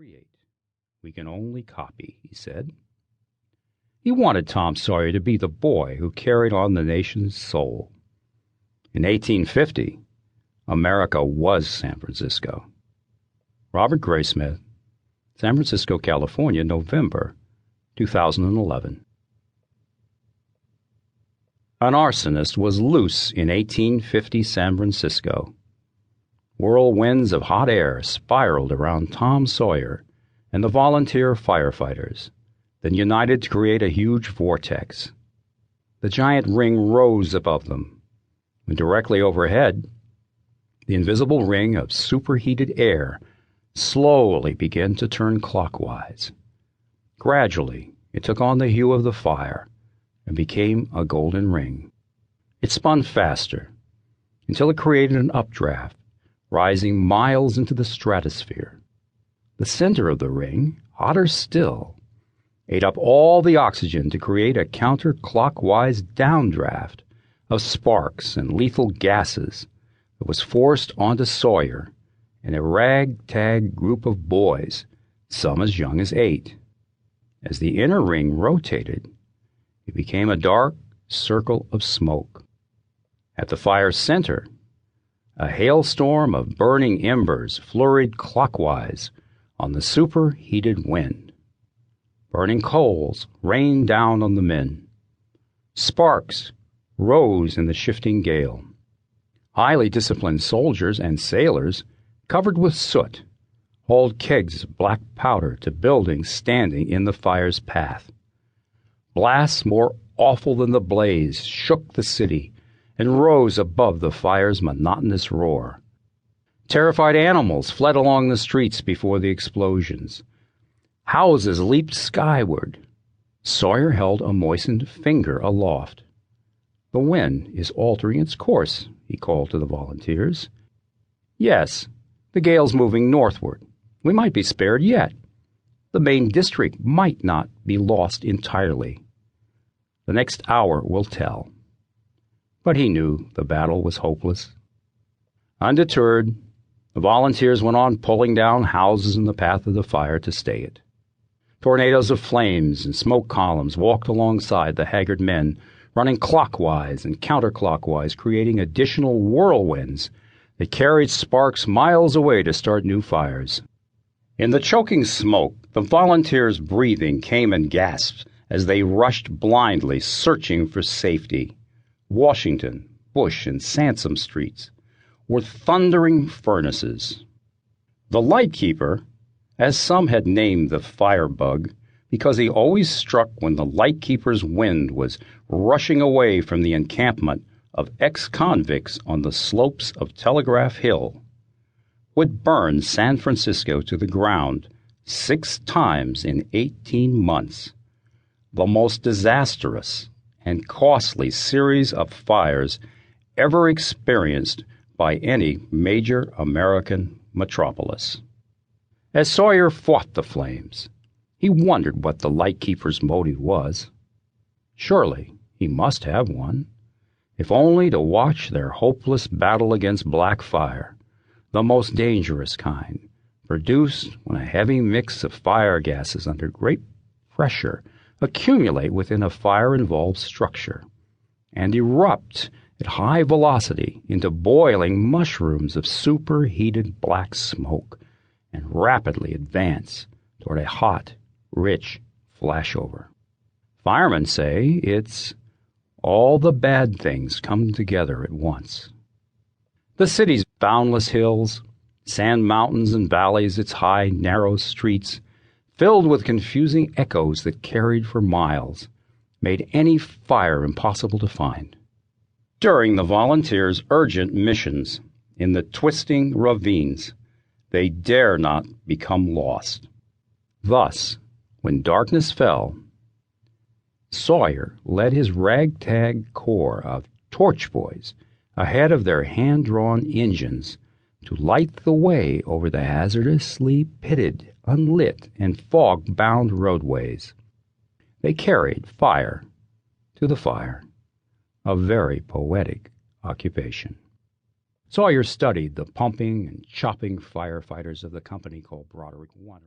create. We can only copy, he said. He wanted Tom Sawyer to be the boy who carried on the nation's soul. In 1850, America was San Francisco. Robert Graysmith, San Francisco, California, November 2011. An arsonist was loose in 1850 San Francisco. Whirlwinds of hot air spiraled around Tom Sawyer and the volunteer firefighters, then united to create a huge vortex. The giant ring rose above them, and directly overhead, the invisible ring of superheated air slowly began to turn clockwise. Gradually, it took on the hue of the fire and became a golden ring. It spun faster until it created an updraft, rising miles into the stratosphere. The center of the ring, hotter still, ate up all the oxygen to create a counterclockwise downdraft of sparks and lethal gases that was forced onto Sawyer and a ragtag group of boys, some as young as 8. As the inner ring rotated, it became a dark circle of smoke. At the fire's center, a hailstorm of burning embers flurried clockwise on the superheated wind. Burning coals rained down on the men. Sparks rose in the shifting gale. Highly disciplined soldiers and sailors, covered with soot, hauled kegs of black powder to buildings standing in the fire's path. Blasts more awful than the blaze shook the city and rose above the fire's monotonous roar. Terrified animals fled along the streets before the explosions. Houses leaped skyward. Sawyer held a moistened finger aloft. "The wind is altering its course," he called to the volunteers. "Yes, the gale's moving northward. We might be spared yet. The main district might not be lost entirely. The next hour will tell." But he knew the battle was hopeless. Undeterred, the volunteers went on pulling down houses in the path of the fire to stay it. Tornadoes of flames and smoke columns walked alongside the haggard men, running clockwise and counterclockwise, creating additional whirlwinds that carried sparks miles away to start new fires. In the choking smoke, the volunteers' breathing came in gasps as they rushed blindly, searching for safety. Washington, Bush, and Sansom streets were thundering furnaces. The Lightkeeper, as some had named the firebug, because he always struck when the Lightkeeper's wind was rushing away from the encampment of ex-convicts on the slopes of Telegraph Hill, would burn San Francisco to the ground 6 times in 18 months, the most disastrous and costly series of fires ever experienced by any major American metropolis. As Sawyer fought the flames, he wondered what the Lightkeeper's motive was. Surely he must have one, if only to watch their hopeless battle against black fire, the most dangerous kind, produced when a heavy mix of fire gases under great pressure accumulate within a fire-involved structure and erupt at high velocity into boiling mushrooms of superheated black smoke and rapidly advance toward a hot, rich flashover. Firemen say it's all the bad things come together at once. The city's boundless hills, sand mountains and valleys, its high, narrow streets, filled with confusing echoes that carried for miles, made any fire impossible to find. During the volunteers' urgent missions in the twisting ravines, they dare not become lost. Thus, when darkness fell, Sawyer led his ragtag corps of torch boys ahead of their hand-drawn engines to light the way over the hazardously pitted, unlit, and fog-bound roadways. They carried fire to the fire, a very poetic occupation. Sawyer studied the pumping and chopping firefighters of the company called Broderick One.